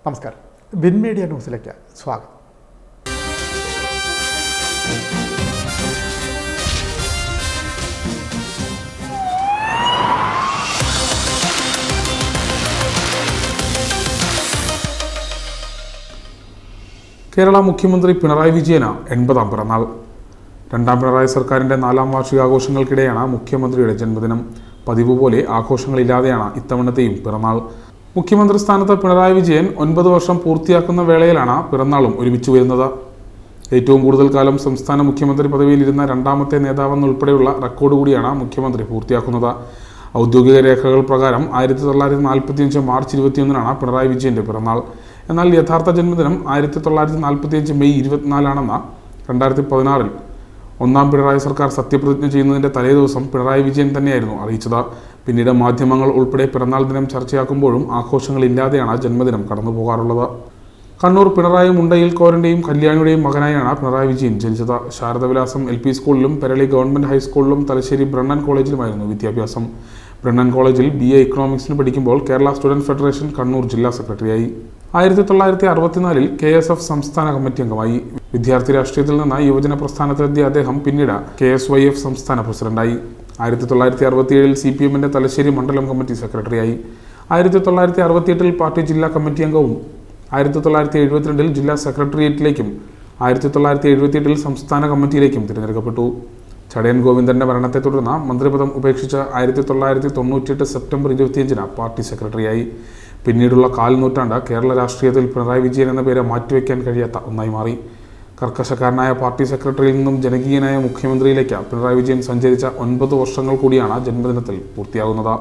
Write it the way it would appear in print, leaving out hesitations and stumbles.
നമസ്കാരം. Win media ന്യൂസിലേക്ക് സ്വാഗതം. കേരള മുഖ്യമന്ത്രി പിണറായി വിജയന് 80ാം പിറന്നാൾ. രണ്ടാം പിണറായി സർക്കാരിൻ്റെ 4ാം വാർഷികാഘോഷങ്ങൾക്കിടെയാണ് മുഖ്യമന്ത്രിയുടെ ജന്മദിനം. പതിവ് പോലെ ആഘോഷങ്ങളില്ലാതെയാണ് ഇത്തവണത്തെയും പിറന്നാൾ. മുഖ്യമന്ത്രി സ്ഥാനത്ത് പിണറായി വിജയൻ 9 വർഷം പൂർത്തിയാക്കുന്ന വേളയിലാണ് പിറന്നാളും ഒരുമിച്ച് വരുന്നത്. ഏറ്റവും കൂടുതൽ കാലം സംസ്ഥാന മുഖ്യമന്ത്രി പദവിയിലിരുന്ന രണ്ടാമത്തെ നേതാവെന്നുൾപ്പെടെയുള്ള റെക്കോർഡ് കൂടിയാണ് മുഖ്യമന്ത്രി പൂർത്തിയാക്കുന്നത്. ഔദ്യോഗിക രേഖകൾ പ്രകാരം 1945 മാർച്ച് 21 പിണറായി വിജയൻ്റെ പിറന്നാൾ. എന്നാൽ യഥാർത്ഥ ജന്മദിനം 1945 മെയ് 24 2016 ഒന്നാം പിണറായി സർക്കാർ സത്യപ്രതിജ്ഞ ചെയ്യുന്നതിൻ്റെ തലേദിവസം പിണറായി വിജയൻ തന്നെയായിരുന്നു അറിയിച്ചത്. പിന്നീട് മാധ്യമങ്ങൾ ഉൾപ്പെടെ പിറന്നാൾ ദിനം ചർച്ചയാക്കുമ്പോഴും ആഘോഷങ്ങളില്ലാതെയാണ് ജന്മദിനം കടന്നുപോകാറുള്ളത്. കണ്ണൂർ പിണറായി മുണ്ടയിൽ കോരൻ്റെയും കല്യാണിയുടെയും മകനായാണ് പിണറായി വിജയൻ ജനിച്ചത്. ശാരദവിലാസം LP സ്കൂളിലും പെരളി ഗവൺമെൻറ് ഹൈസ്കൂളിലും തലശ്ശേരി ബ്രണ്ണൻ കോളേജിലുമായിരുന്നു വിദ്യാഭ്യാസം. ബ്രണ്ണൻ കോളേജിൽ BA ഇക്കണോമിക്സിന് പഠിക്കുമ്പോൾ കേരള സ്റ്റുഡൻറ് ഫെഡറേഷൻ കണ്ണൂർ ജില്ലാ സെക്രട്ടറിയായി. 1964 KSF സംസ്ഥാന കമ്മിറ്റി അംഗമായി. വിദ്യാർത്ഥി രാഷ്ട്രീയത്തിൽ നിന്ന് യുവജന പ്രസ്ഥാനത്തിലെത്തിയ അദ്ദേഹം പിന്നീട് KSYF സംസ്ഥാന പ്രസിഡന്റായി. 1967 CPM തലശ്ശേരി മണ്ഡലം കമ്മിറ്റി സെക്രട്ടറിയായി. 1968 പാർട്ടി ജില്ലാ കമ്മിറ്റി അംഗവും 1972 ജില്ലാ സെക്രട്ടേറിയറ്റിലേക്കും 1978 സംസ്ഥാന കമ്മിറ്റിയിലേക്കും തിരഞ്ഞെടുക്കപ്പെട്ടു. ചടയൻ ഗോവിന്ദന്റെ മരണത്തെ തുടർന്ന് മന്ത്രിപദം ഉപേക്ഷിച്ച് 1998 സെപ്റ്റംബർ 25 പാർട്ടി സെക്രട്ടറിയായി. പിന്നീടുള്ള 4 നൂറ്റാണ്ട് കേരള രാഷ്ട്രീയത്തിൽ പിണറായി വിജയൻ എന്ന പേര് മാറ്റിവെക്കാൻ കഴിയാത്ത ഒന്നായി മാറി. കർക്കശക്കാരനായ പാർട്ടി സെക്രട്ടറിയിൽ നിന്നും ജനകീയനായ മുഖ്യമന്ത്രിയിലേക്ക് പിണറായി വിജയൻ സഞ്ചരിച്ച 9 വർഷങ്ങൾ കൂടിയാണ് ജന്മദിനത്തിൽ പൂർത്തിയാകുന്നത്.